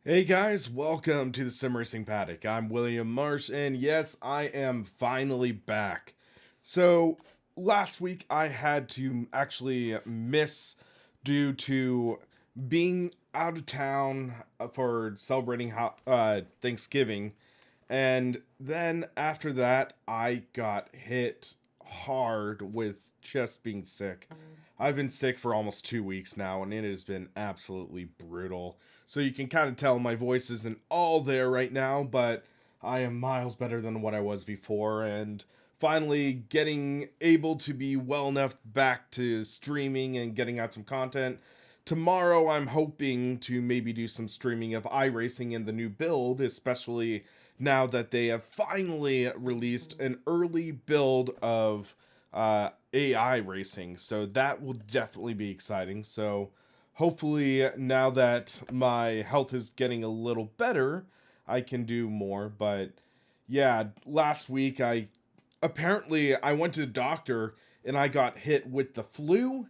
Hey guys, welcome to the SimRacingPaddock. I'm William Marsh, and yes, I am finally back. So, last week I had to actually miss due to being out of town for celebrating Thanksgiving, and then after that, I got hit hard with just being sick. I've been sick for almost 2 weeks now, and it has been absolutely brutal. So you can kind of tell my voice isn't all there right now, but I am miles better than what I was before, and finally getting able to be well enough back to streaming and getting out some content. Tomorrow, I'm hoping to maybe do some streaming of iRacing in the new build, especially now that they have finally released an early build of AI racing. So that will definitely be exciting. So hopefully, now that my health is getting a little better, I can do more. But yeah, last week I went to the doctor and I got hit with the flu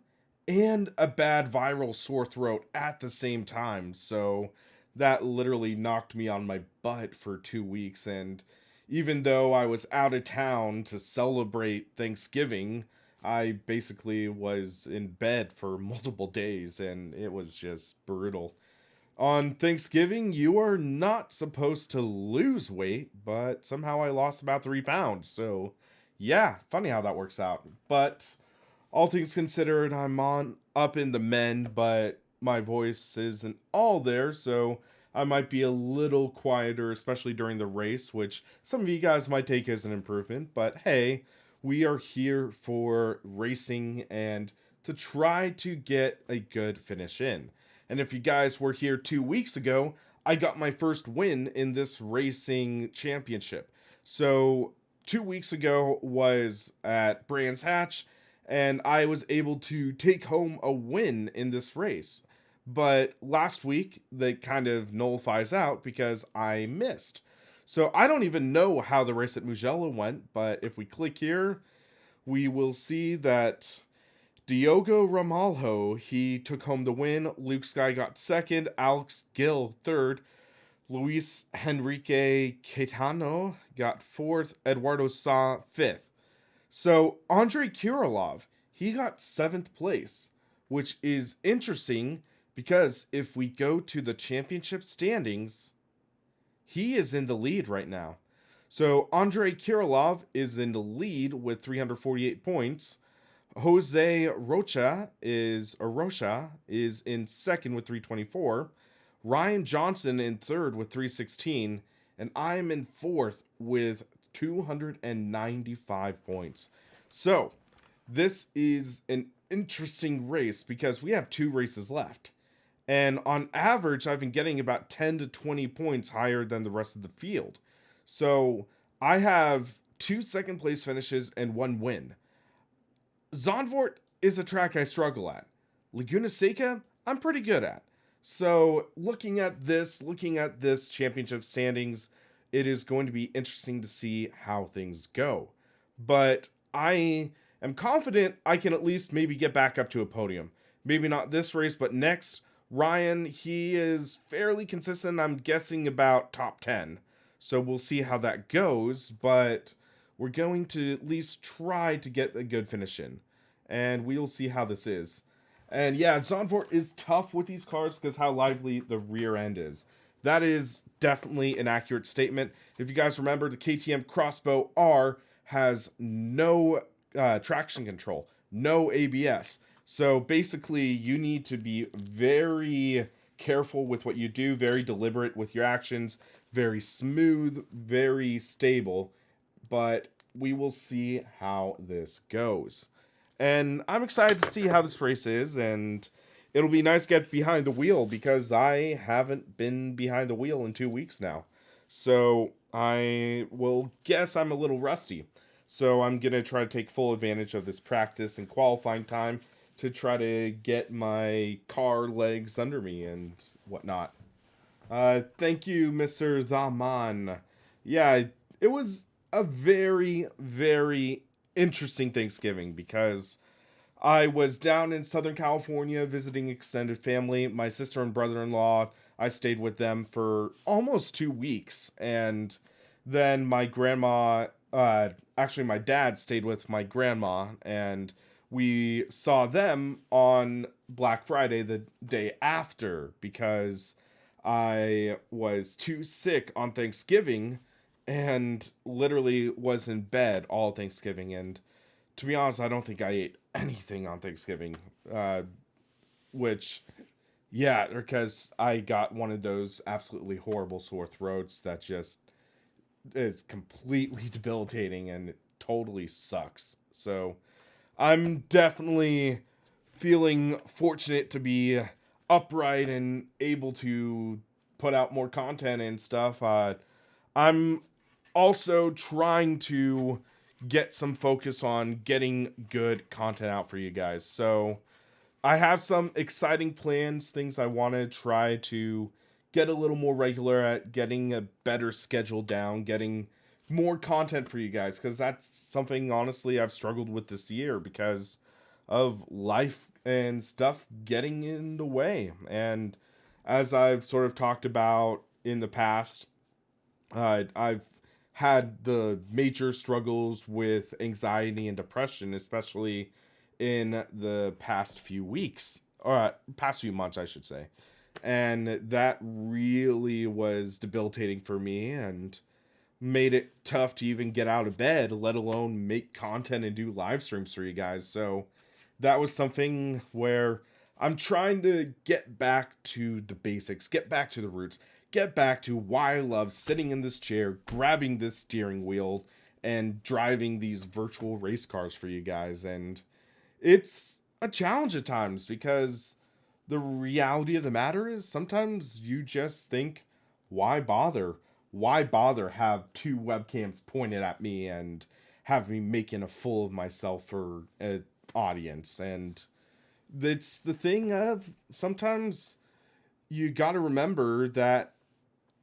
and a bad viral sore throat at the same time. So that literally knocked me on my butt for 2 weeks. And even though I was out of town to celebrate Thanksgiving, I basically was in bed for multiple days and it was just brutal. On Thanksgiving, you are not supposed to lose weight, but somehow I lost about 3 pounds. So, yeah, funny how that works out. But all things considered, I'm on up in the mend, but my voice isn't all there, so I might be a little quieter, especially during the race, which some of you guys might take as an improvement. But hey, we are here for racing and to try to get a good finish in. And if you guys were here 2 weeks ago, I got my first win in this racing championship. So 2 weeks ago was at Brands Hatch, and I was able to take home a win in this race. But last week, that kind of nullifies out because I missed. So I don't even know how the race at Mugello went, but if we click here, we will see that Diogo Ramalho, he took home the win. Luke Sky got second. Alex Gill third. Luis Henrique Caetano got fourth. Eduardo Sa fifth. So Andrei Kirilov, he got seventh place, which is interesting because if we go to the championship standings, he is in the lead right now. So Andrei Kirilov is in the lead with 348 points. Jose Rocha is in second with 324. Ryan Johnson in third with 316, and I am in fourth with 295 points. So, this is an interesting race because we have 2 races left. And on average, I've been getting about 10 to 20 points higher than the rest of the field. So, I have 2 second place finishes and 1 win. Zandvoort is a track I struggle at. Laguna Seca, I'm pretty good at. So, looking at this championship standings, it is going to be interesting to see how things go. But I am confident I can at least maybe get back up to a podium. Maybe not this race, but next. Ryan, he is fairly consistent. I'm guessing about top 10. So we'll see how that goes, but we're going to at least try to get a good finish in. And we'll see how this is. And yeah, Zandvoort is tough with these cars because how lively the rear end is. That is definitely an accurate statement. If you guys remember, the KTM Crossbow R has no traction control, no ABS. So basically, you need to be very careful with what you do, very deliberate with your actions, very smooth, very stable. But we will see how this goes. And I'm excited to see how this race is, and it'll be nice to get behind the wheel because I haven't been behind the wheel in 2 weeks now. So I will guess I'm a little rusty. So I'm going to try to take full advantage of this practice and qualifying time to try to get my car legs under me and whatnot. Thank you, Mr. Zaman. Yeah, it was a very, very interesting Thanksgiving because I was down in Southern California visiting extended family. My sister and brother in law I stayed with them for almost 2 weeks. And then my grandma, actually, my dad stayed with my grandma, and we saw them on Black Friday the day after because I was too sick on Thanksgiving and literally was in bed all Thanksgiving. And to be honest, I don't think I ate anything on Thanksgiving, which, yeah, because I got one of those absolutely horrible sore throats that just is completely debilitating and it totally sucks. So I'm definitely feeling fortunate to be upright and able to put out more content and stuff. I'm also trying to get some focus on getting good content out for you guys. So I have some exciting plans, things I want to try to get a little more regular at, getting a better schedule down, getting more content for you guys, because that's something honestly I've struggled with this year because of life and stuff getting in the way. And as I've sort of talked about in the past, I've had the major struggles with anxiety and depression, especially in the past few weeks, or past few months, I should say. And that really was debilitating for me and made it tough to even get out of bed, let alone make content and do live streams for you guys. So that was something where I'm trying to get back to the basics, get back to the roots, get back to why I love sitting in this chair, grabbing this steering wheel, and driving these virtual race cars for you guys. And it's a challenge at times because the reality of the matter is sometimes you just think, why bother? Why bother have two webcams pointed at me and have me making a fool of myself for an audience? And it's the thing of sometimes you got to remember that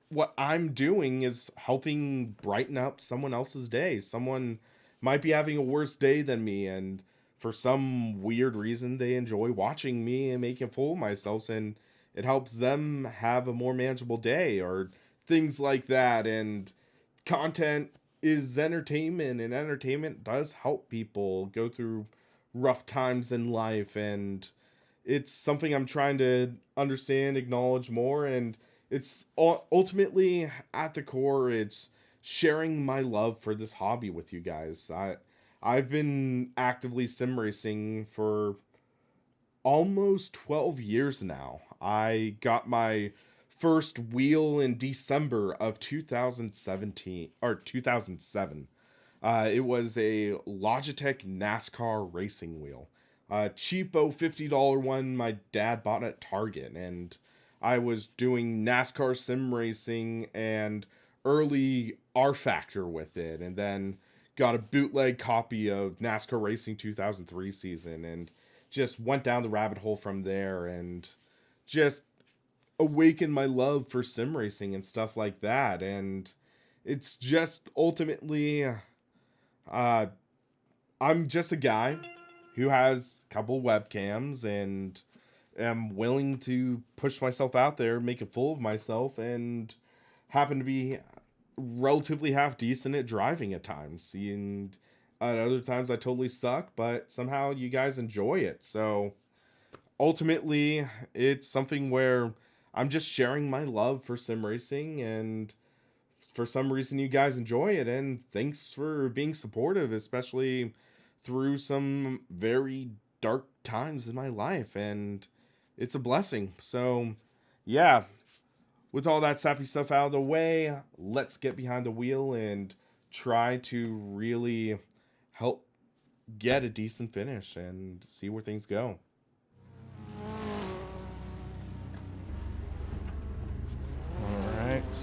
what I'm doing is helping brighten up someone else's day. Someone might be having a worse day than me, and for some weird reason, they enjoy watching me and making a fool of myself, and it helps them have a more manageable day, or things like that. And content is entertainment, and entertainment does help people go through rough times in life. And it's something I'm trying to understand, acknowledge more, and it's ultimately at the core, it's sharing my love for this hobby with you guys. I've been actively sim racing for almost 12 years now. I got my first wheel in December of 2017 or 2007. It was a Logitech NASCAR racing wheel. A cheapo $50 one my dad bought at Target, and I was doing NASCAR sim racing and early R Factor with it, and then got a bootleg copy of NASCAR Racing 2003 season, and just went down the rabbit hole from there, and just awakened my love for sim racing and stuff like that. And it's just ultimately, I'm just a guy who has a couple webcams and am willing to push myself out there, make a fool of myself, and happen to be relatively half decent at driving at times. And at other times I totally suck, but somehow you guys enjoy it. So ultimately, it's something where I'm just sharing my love for sim racing, and for some reason you guys enjoy it, and thanks for being supportive, especially through some very dark times in my life, and it's a blessing. So yeah, with all that sappy stuff out of the way, let's get behind the wheel and try to really help get a decent finish and see where things go. Alright.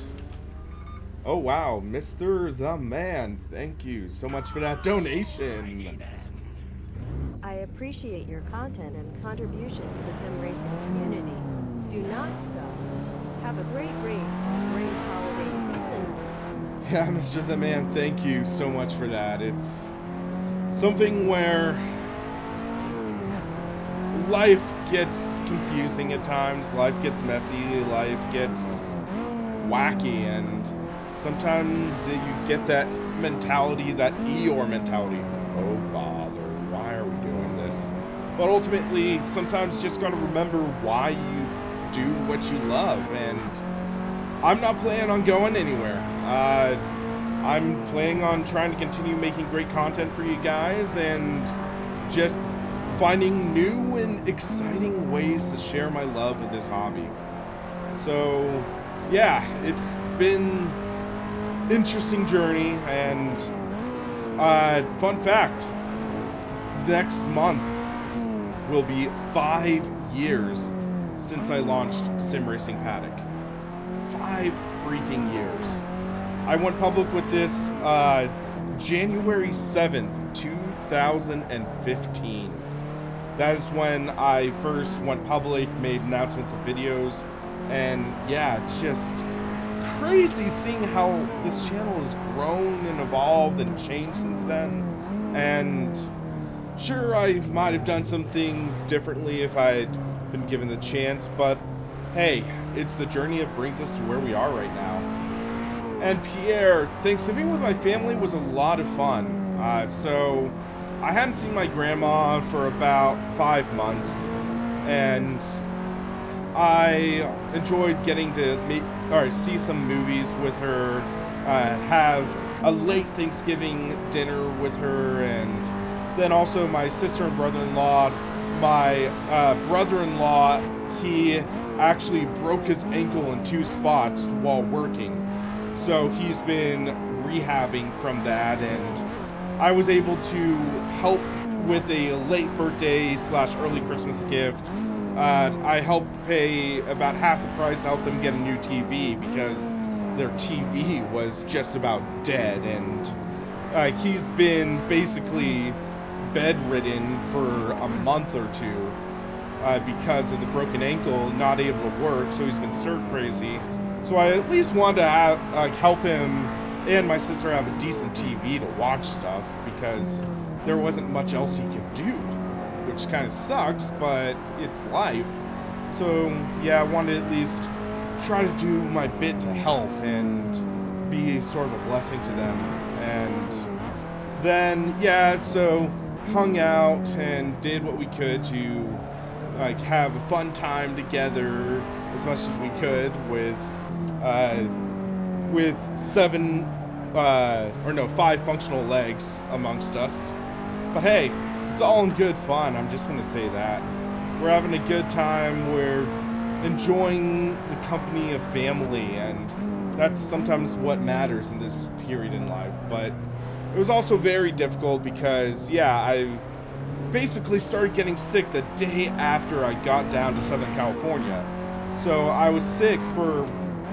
Oh wow, Mr. The Man, thank you so much for that donation. I appreciate your content and contribution to the sim racing community. Do not stop. Have a great race and great holiday season. Yeah, Mr. The Man, thank you so much for that. It's something where life gets confusing at times, life gets messy, life gets wacky, and sometimes you get that mentality, that Eeyore mentality. Oh bother, why are we doing this? But ultimately, sometimes you just gotta remember why you do what you love, and I'm not planning on going anywhere. I'm planning on trying to continue making great content for you guys, and just finding new and exciting ways to share my love of this hobby. So, yeah, it's been interesting journey, and fun fact, next month will be 5 years since I launched SimRacingPaddock. 5 freaking years. I went public with this January 7th, 2015. That is when I first went public, made announcements of videos, and yeah, it's just crazy seeing how this channel has grown and evolved and changed since then. And sure, I might have done some things differently if I'd been given the chance, but hey, it's the journey that brings us to where we are right now. And Pierre, Thanksgiving with my family was a lot of fun. So I hadn't seen my grandma for about 5 months, and I enjoyed getting to see some movies with her, have a late Thanksgiving dinner with her, and then also my sister and brother-in-law. My brother-in-law, he actually broke his ankle in 2 spots while working, so he's been rehabbing from that, and I was able to help with a late birthday / early Christmas gift. I helped pay about half the price to help them get a new TV because their TV was just about dead, and he's been basically bedridden for a month or 2 because of the broken ankle, not able to work, so he's been stir crazy. So I at least wanted to help him and my sister have a decent TV to watch stuff, because there wasn't much else he could do, which kind of sucks, but it's life. So yeah, I wanted to at least try to do my bit to help and be sort of a blessing to them. And then yeah, so hung out and did what we could to have a fun time together as much as we could with 5 functional legs amongst us. But hey, it's all in good fun. I'm just gonna say that. We're having a good time. We're enjoying the company of family, and that's sometimes what matters in this period in life. But it was also very difficult because, yeah, I basically started getting sick the day after I got down to Southern California. So I was sick for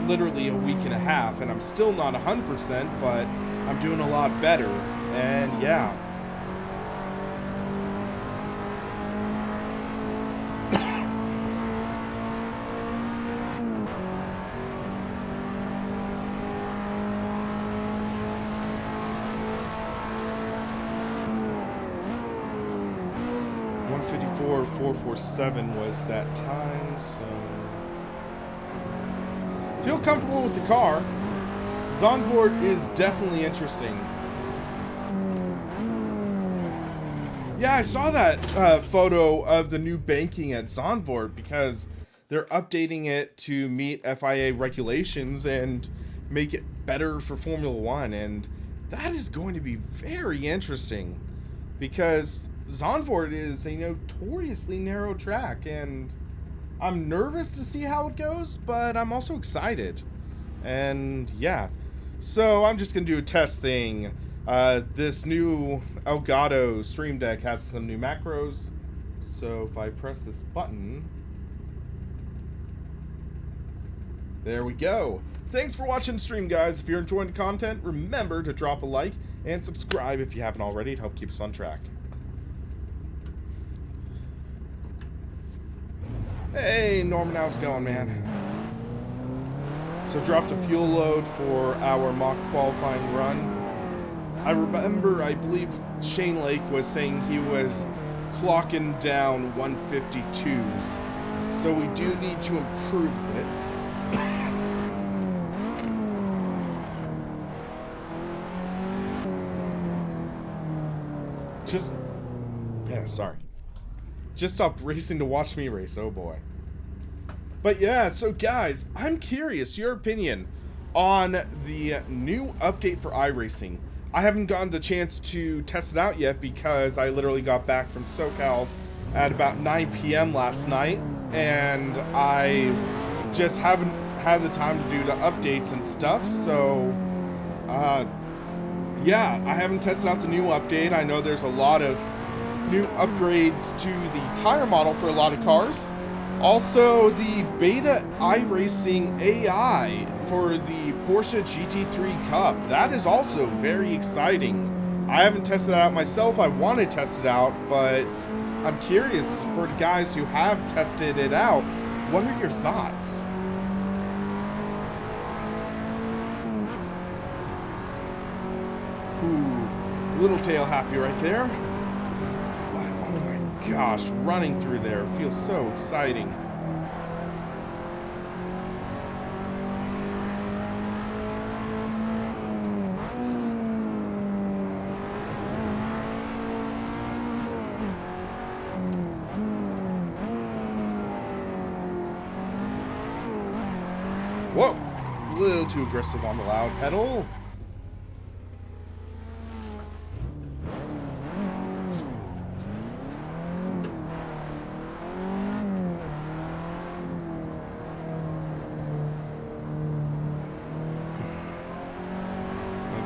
literally a week and a half, and I'm still not 100%, but I'm doing a lot better, and yeah. .447 was that time, so feel comfortable with the car. Zandvoort is definitely interesting. Yeah, I saw that photo of the new banking at Zandvoort because they're updating it to meet FIA regulations and make it better for Formula One, and that is going to be very interesting because Zandvoort is a notoriously narrow track, and I'm nervous to see how it goes, but I'm also excited. And yeah, so I'm just gonna do a test thing. This new Elgato Stream Deck has some new macros, so if I press this button, there we go. Thanks for watching the stream, guys. If you're enjoying the content, remember to drop a like and subscribe if you haven't already to help keep us on track. Hey, Norman, how's it going, man? So dropped a fuel load for our mock qualifying run. I remember, I believe Shane Lake was saying he was clocking down 152s. So we do need to improve it. Just stopped racing to watch me race, oh boy. But yeah, so guys, I'm curious, your opinion on the new update for iRacing. I haven't gotten the chance to test it out yet because I literally got back from SoCal at about 9 p.m. last night, and I just haven't had the time to do the updates and stuff, so yeah, I haven't tested out the new update. I know there's a lot of new upgrades to the tire model for a lot of cars. Also, the beta iRacing AI for the Porsche GT3 Cup. That is also very exciting. I haven't tested it out myself. I want to test it out, but I'm curious for the guys who have tested it out. What are your thoughts? Ooh, little tail happy right there. But, oh my gosh, running through there feels so exciting. Whoa, a little too aggressive on the loud pedal.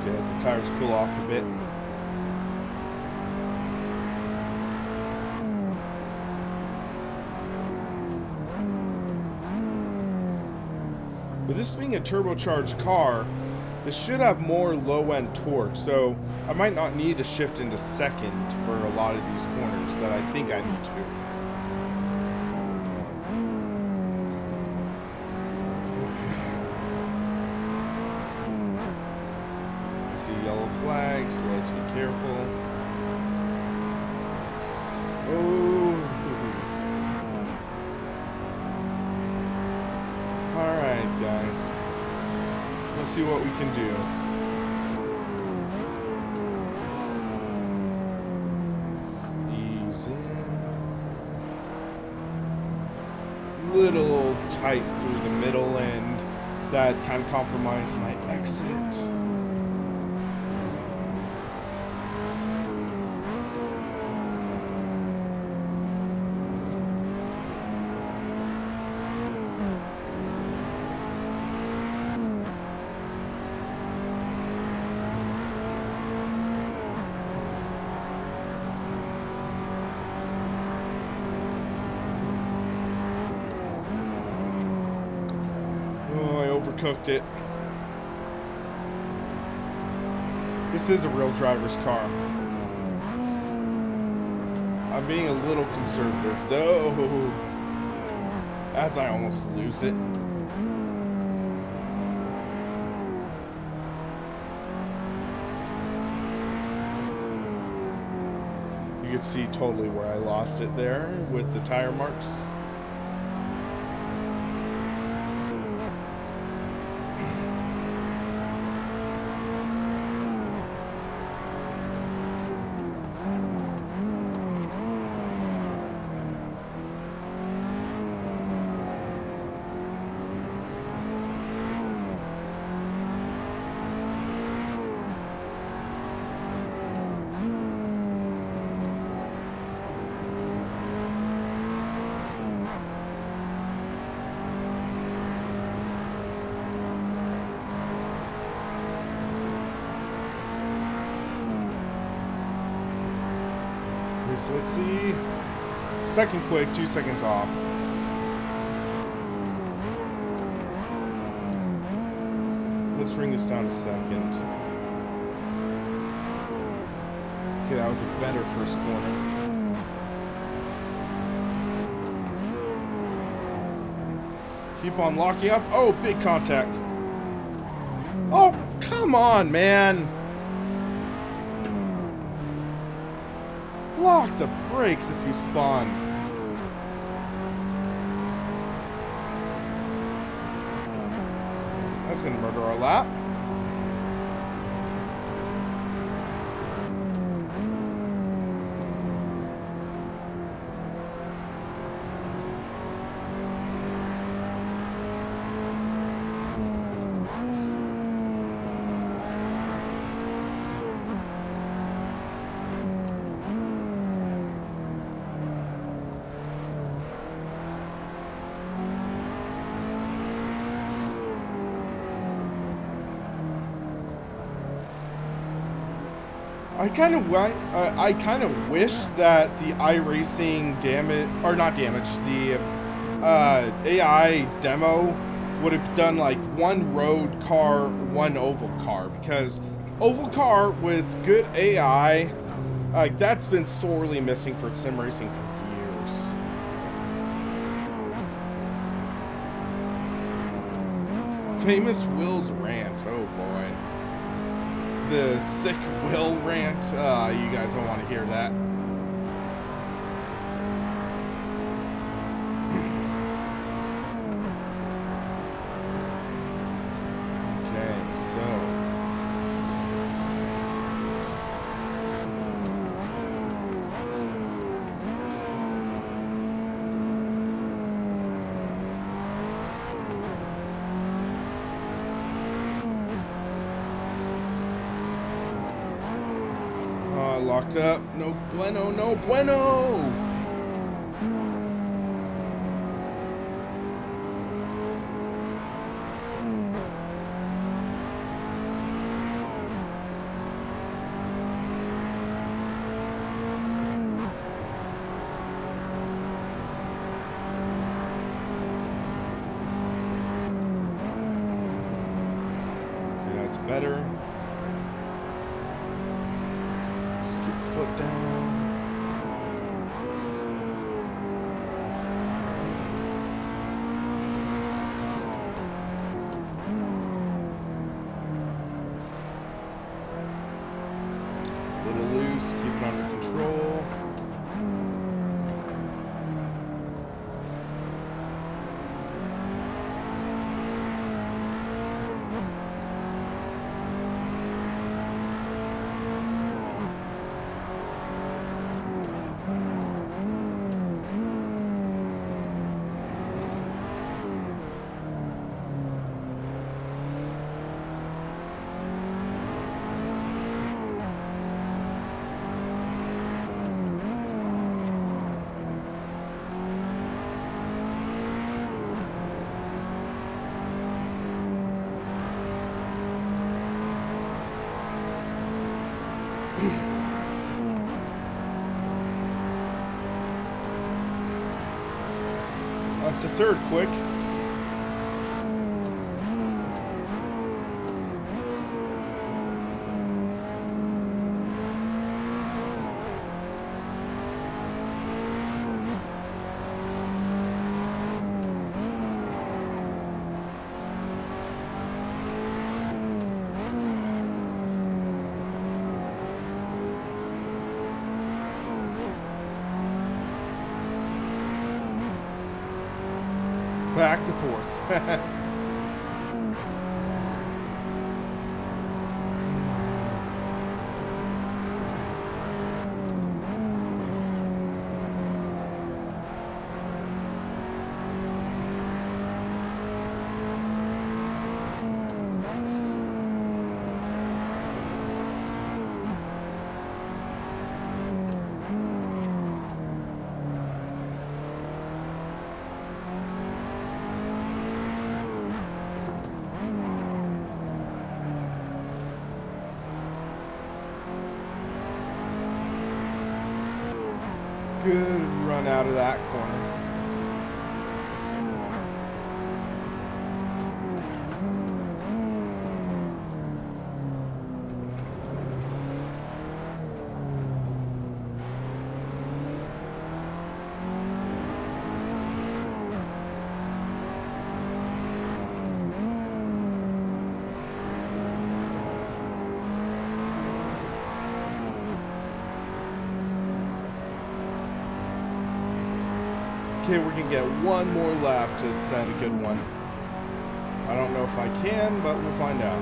Okay, let the tires cool off a bit. With this being a turbocharged car, this should have more low-end torque, so I might not need to shift into second for a lot of these corners that I think I need to. I see yellow flags, so let's be careful. Oh. Alright, guys. Let's see what we can do. Ease in. Little tight through the middle, and that kind of compromised my exit. Overcooked it. This is a real driver's car. I'm being a little conservative, though, as I almost lose it. You can see totally where I lost it there with the tire marks. So let's see. Second quick, 2 seconds off. Let's bring this down to second. Okay, that was a better first corner. Keep on locking up. Oh, big contact. Oh, come on, man. Lock the brakes if you spawn. That's gonna murder our lap. I kind of wish that the iRacing the AI demo would have done like one road car, one oval car, because oval car with good AI, that's been sorely missing for sim racing for years. Famous Will's rant, oh boy. The sick Will rant. You guys don't want to hear that. Okay, so. Locked up. No bueno, no bueno! Okay, that's better. Foot down. Little loose, keep it under control. Up to third quick. Back to fourth. Good run out of that corner. Okay, we're gonna get one more lap to set a good one. I don't know if I can, but we'll find out.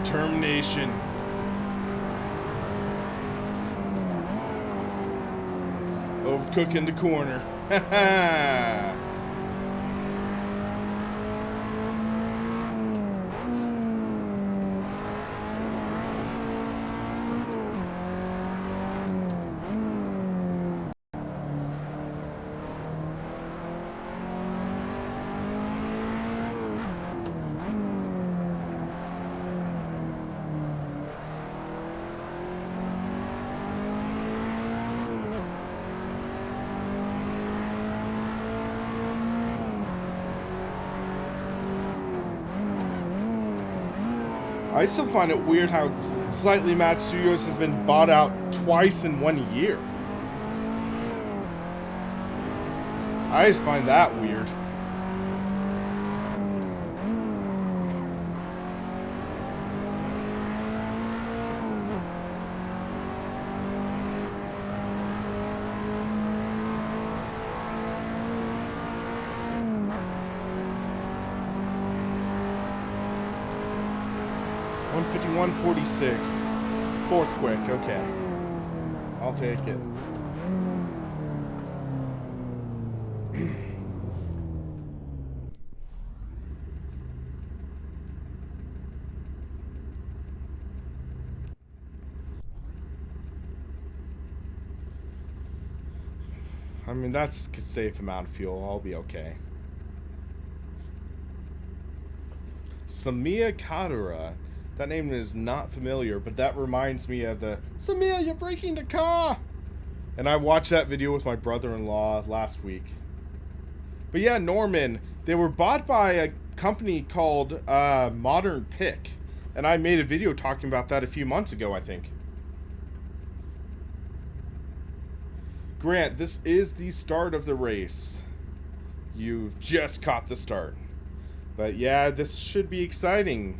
Determination. Overcooking the corner. I still find it weird how Slightly Matched Studios has been bought out twice in 1 year. I just find that weird. $151.46. Fourth quick, okay. I'll take it. I mean, that's a safe amount of fuel. I'll be okay. Samia Kadura. That name is not familiar, but that reminds me of the Samia, you're breaking the car! And I watched that video with my brother-in-law last week. But yeah, Norman, they were bought by a company called Modern Pick. And I made a video talking about that a few months ago, I think. Grant, this is the start of the race. You've just caught the start. But yeah, this should be exciting.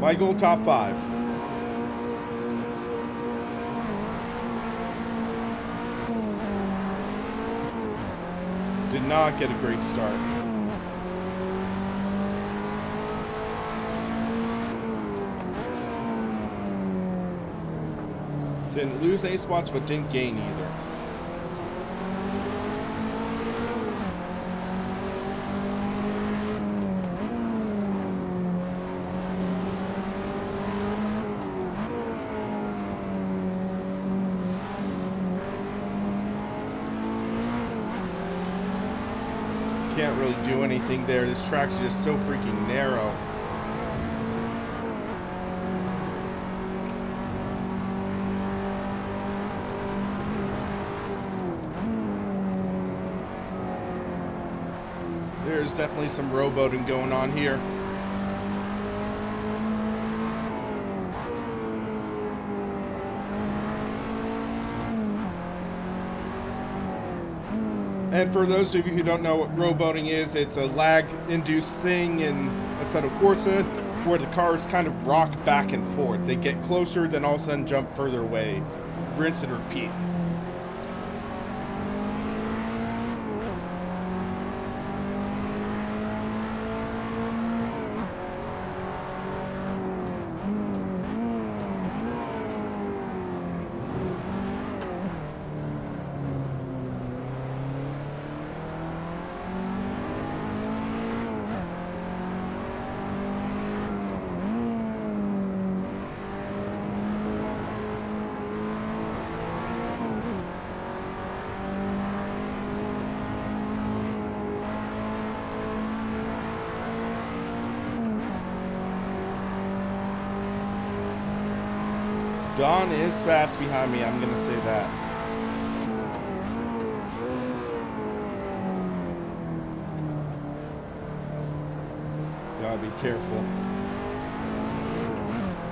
My goal, top 5. Did not get a great start. Didn't lose any spots, but didn't gain either. Can't really do anything there. This track's just so freaking narrow. There's definitely some rowboating going on here. And for those of you who don't know what rowboating is, it's a lag-induced thing in Assetto Corsa where the cars kind of rock back and forth. They get closer, then all of a sudden jump further away. Rinse and repeat. Don is fast behind me, I'm going to say that. Gotta be careful.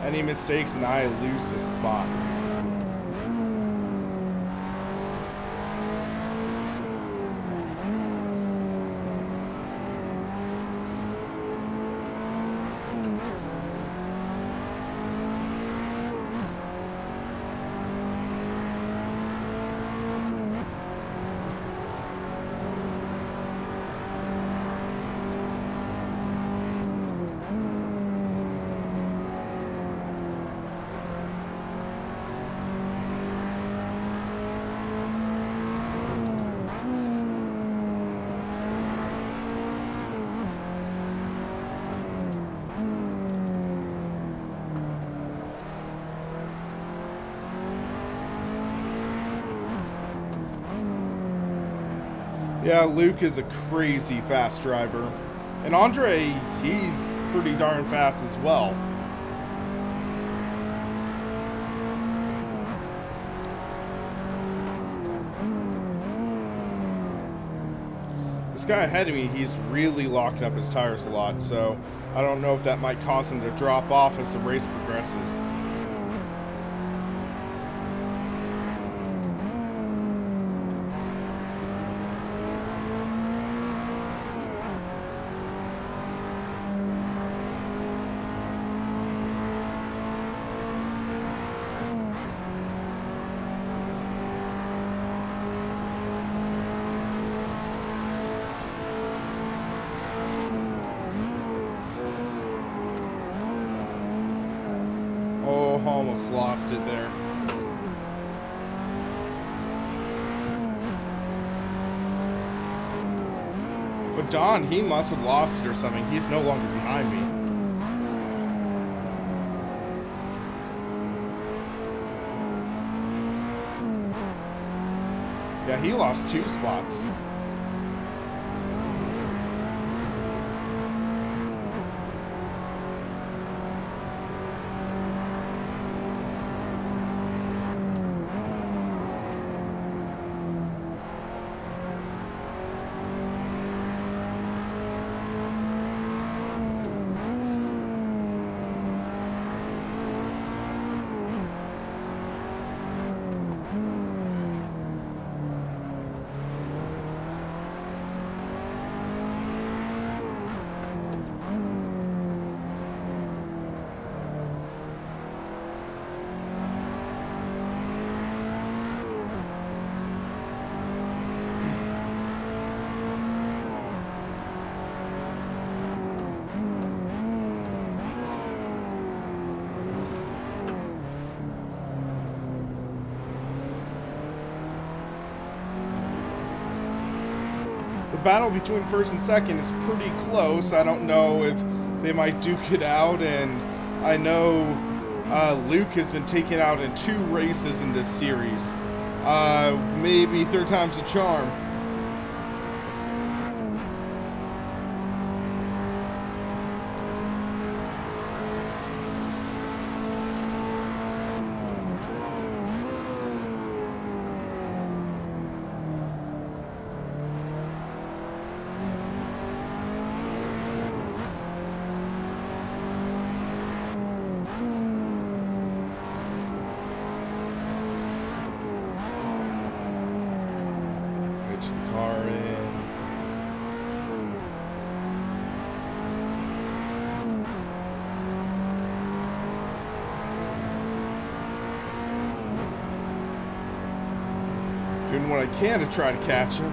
Any mistakes and I lose the spot. Yeah, Luke is a crazy fast driver. And Andre, he's pretty darn fast as well. This guy ahead of me, he's really locking up his tires a lot, so I don't know if that might cause him to drop off as the race progresses. Almost lost it there. But Don, he must have lost it or something. He's no longer behind me. Yeah, he lost 2 spots. The battle between first and second is pretty close. I don't know if they might duke it out, and I know Luke has been taken out in 2 races in this series. Maybe 3rd time's a charm. Pitch the car in. Doing what I can to try to catch him.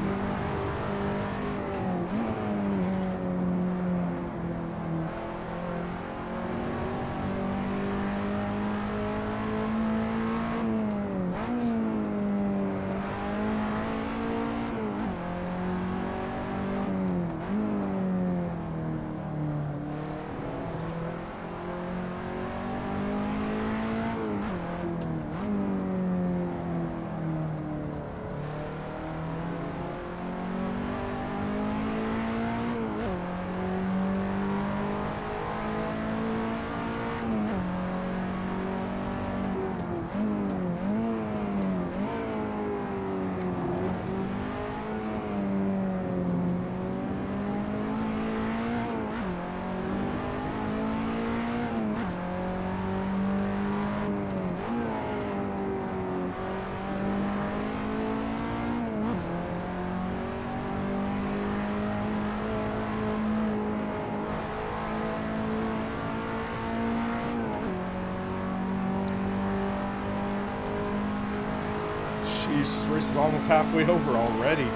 Jeez, this race is almost halfway over already.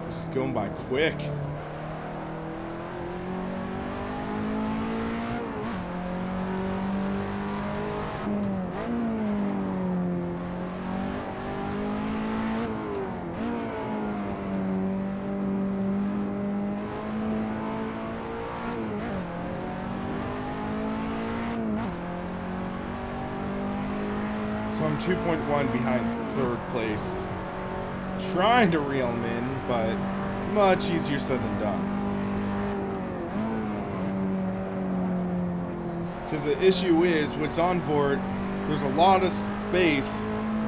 This is going by quick. So I'm 2.1 behind third place. Trying to reel him in, but much easier said than done. Because the issue is, with Zandvoort, there's a lot of space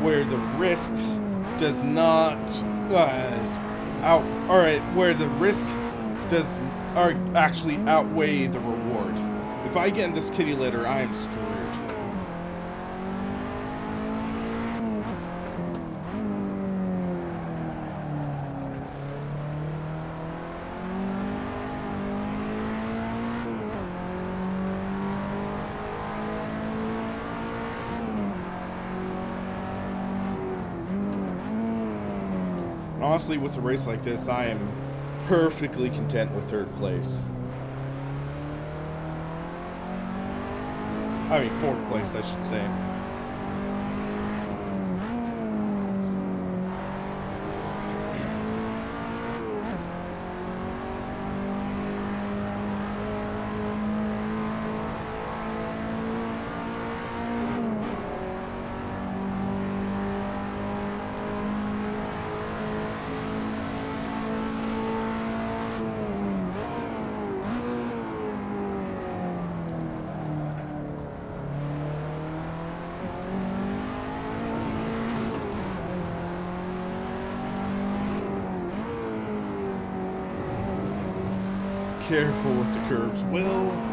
where the risk does not where the risk does actually outweigh the reward. If I get in this kitty litter, I am screwed. Honestly, with a race like this, I am perfectly content with third place. I mean, fourth place, I should say. Careful with the curbs, Will.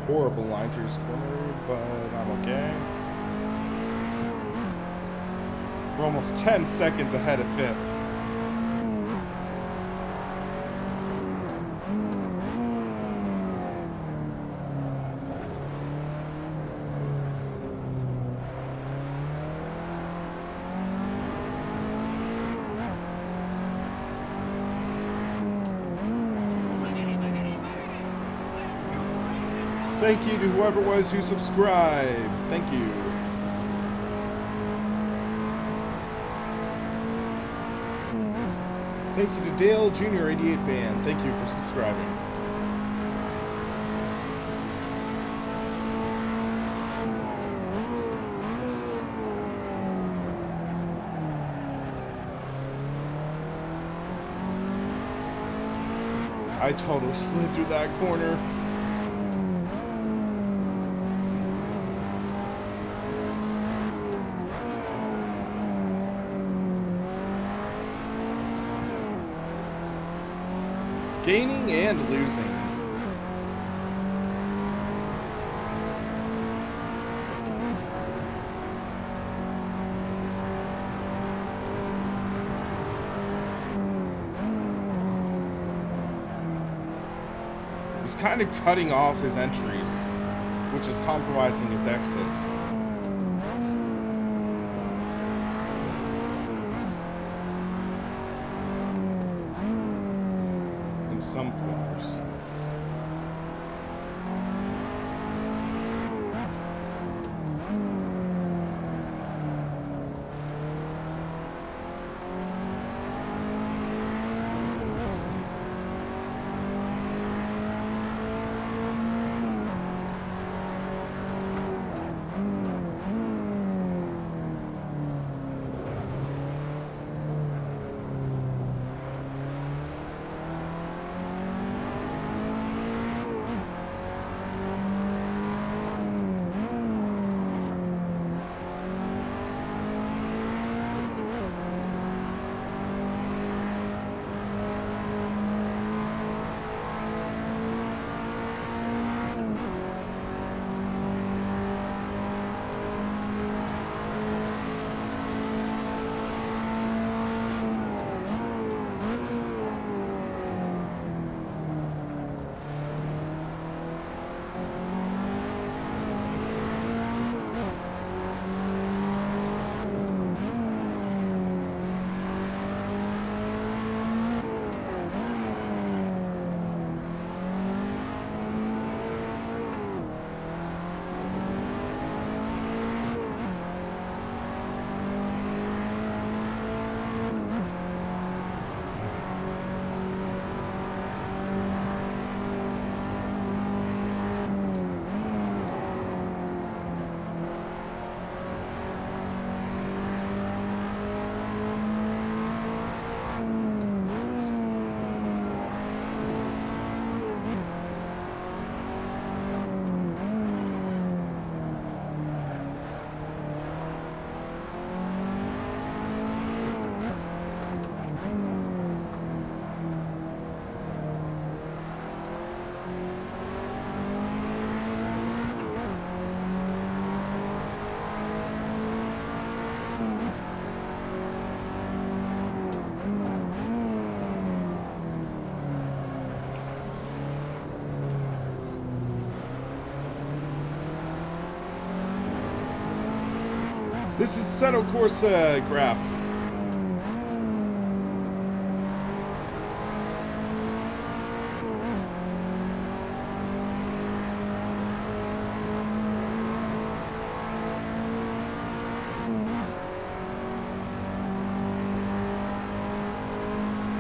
Horrible line through this corner, but I'm okay. We're almost 10 seconds ahead of fifth. Thank you to whoever it was who subscribed. Thank you. Thank you to Dale Jr. 88 fan. Thank you for subscribing. I totally slid through that corner. Gaining and losing. He's kind of cutting off his entries, which is compromising his exits. Some corners. This is Seto Corsa graph.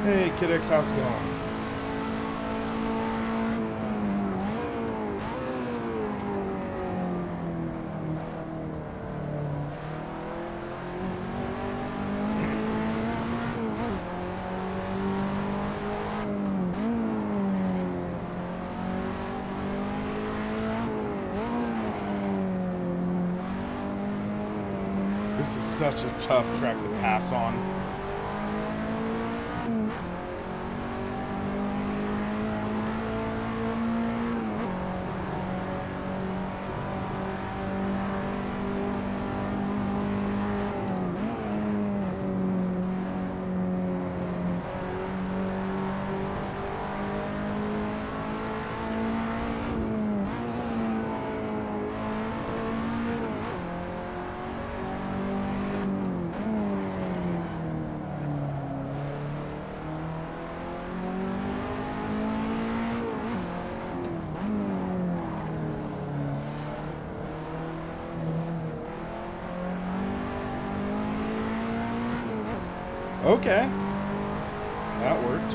Hey, Kid X, how's it going? This is such a tough track to pass on. Okay. That worked.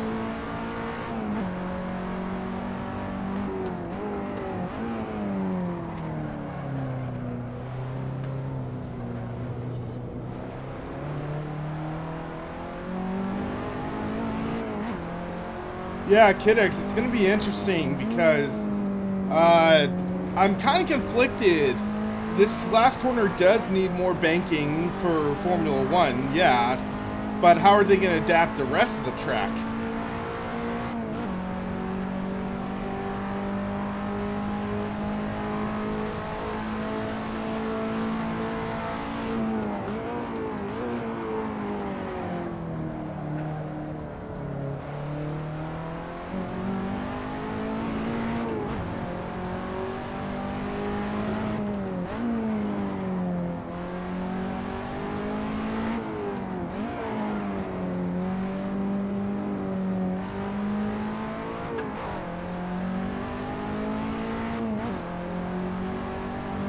Yeah, Kid X, it's going to be interesting because I'm kind of conflicted. This last corner does need more banking for Formula One, yeah. But how are they going to adapt the rest of the track?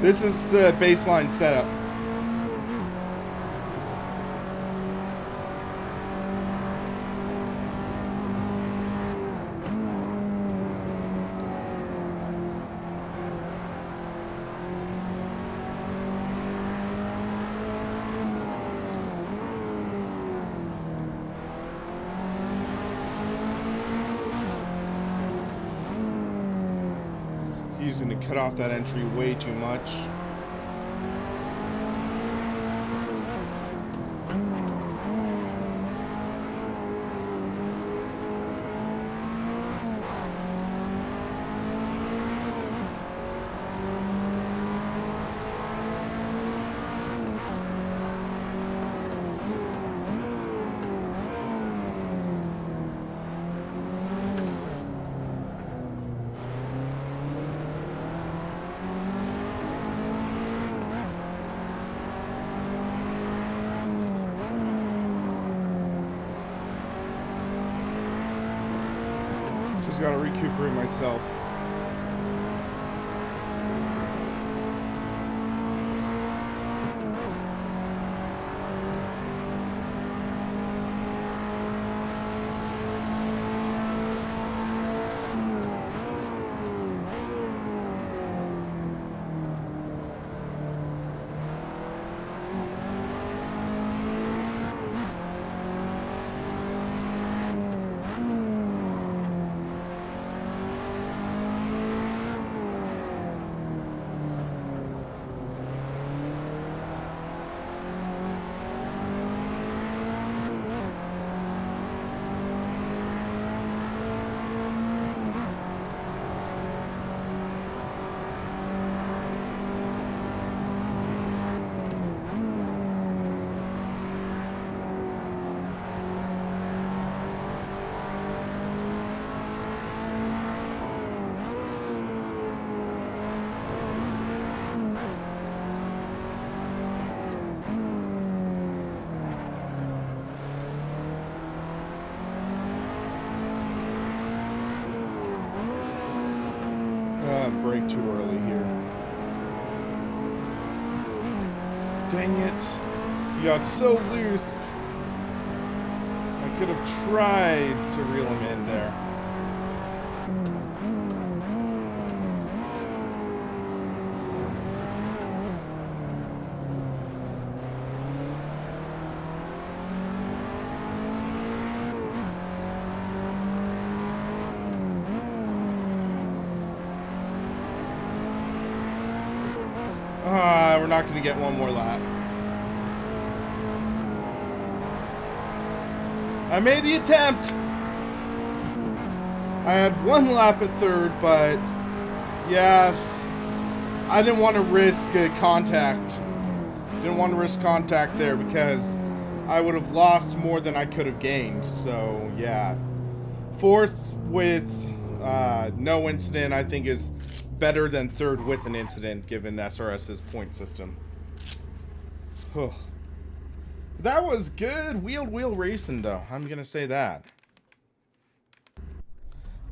This is the baseline setup. He's going to cut off that entry way too much. Just gotta recuperate myself. Dang it. He got so loose. I could have tried to reel him in there. We're not going to get one more lap. I made the attempt. I had one lap at third, but yeah, I didn't want to risk contact. Didn't want to risk contact there because I would have lost more than I could have gained. So yeah, fourth with no incident, I think, is better than third with an incident given SRS's point system. That was good wheel racing, though. I'm gonna say that.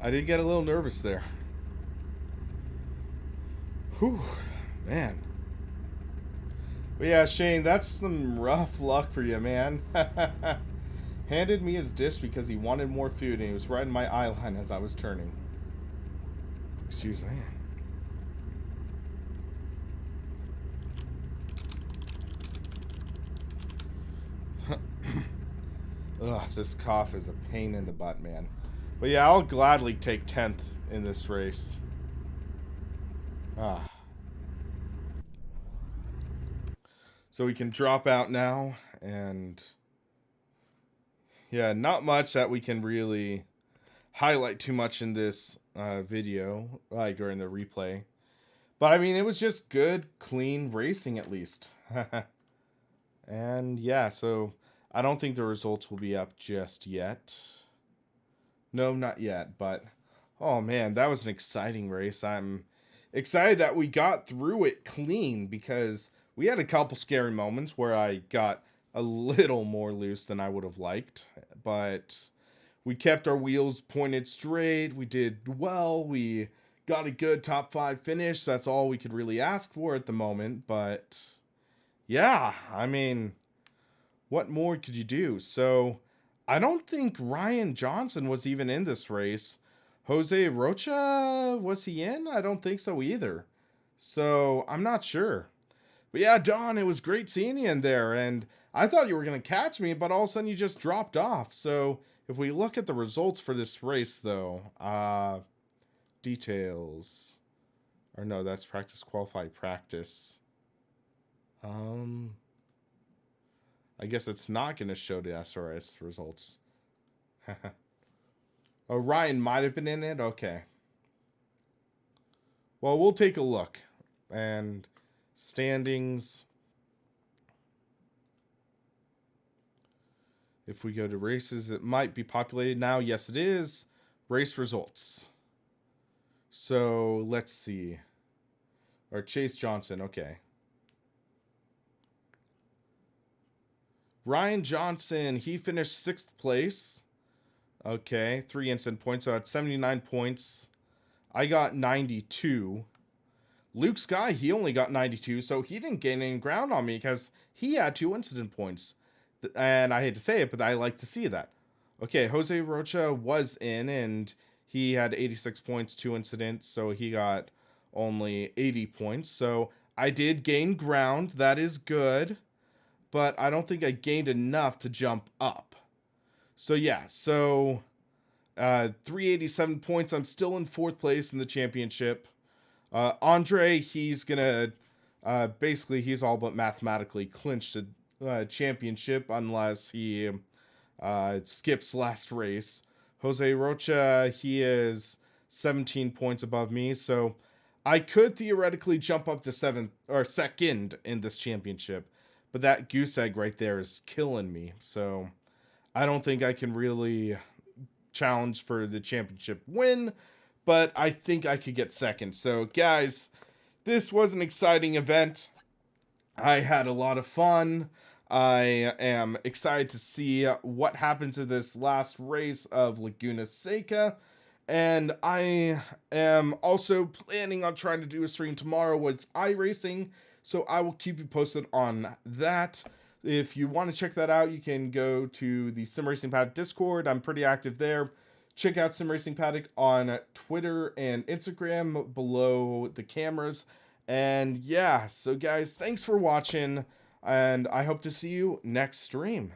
I did get a little nervous there. Whew, man. But yeah, Shane, that's some rough luck for you, man. Handed me his dish because he wanted more food and he was right in my eye line as I was turning. Excuse me. Ugh, this cough is a pain in the butt, man. But yeah, I'll gladly take 10th in this race. So we can drop out now, and yeah, not much that we can really highlight too much in this video, like, or in the replay. But I mean, it was just good, clean racing at least. And yeah, so I don't think the results will be up just yet. No, not yet, but oh man, that was an exciting race. I'm excited that we got through it clean because we had a couple scary moments where I got a little more loose than I would have liked, but we kept our wheels pointed straight. We did well. We got a good top 5 finish. That's all we could really ask for at the moment, but yeah, I mean, what more could you do? So I don't think Ryan Johnson was even in this race. Jose Rocha, was he in? I don't think so either. So I'm not sure. But yeah, Don, it was great seeing you in there. And I thought you were going to catch me, but all of a sudden you just dropped off. So if we look at the results for this race, though, details. Or no, that's practice, qualify, practice. I guess it's not going to show the SRS results. Oh, Ryan might have been in it? Okay. Well, we'll take a look. And standings. If we go to races, it might be populated now. Yes, it is. Race results. So, let's see. Or Chase Johnson, okay. Ryan Johnson, he finished 6th place. Okay, 3 instant points, so at 79 points. I got 92. Luke Sky, he only got 92, so he didn't gain any ground on me because he had 2 incident points. And I hate to say it, but I like to see that. Okay, Jose Rocha was in, and he had 86 points, 2 incidents, so he got only 80 points. So I did gain ground. That is good. But I don't think I gained enough to jump up. So yeah, so 387 points. I'm still in 4th place in the championship. Andre, he's gonna basically, he's all but mathematically clinched the championship unless he skips last race. Jose Rocha, he is 17 points above me, so I could theoretically jump up to 7th or 2nd in this championship. But that goose egg right there is killing me. So I don't think I can really challenge for the championship win. But I think I could get 2nd. So guys, this was an exciting event. I had a lot of fun. I am excited to see what happens in this last race of Laguna Seca. And I am also planning on trying to do a stream tomorrow with iRacing. So I will keep you posted on that. If you want to check that out, you can go to the Sim Racing Paddock Discord. I'm pretty active there. Check out Sim Racing Paddock on Twitter and Instagram below the cameras. And yeah, so guys, thanks for watching, and I hope to see you next stream.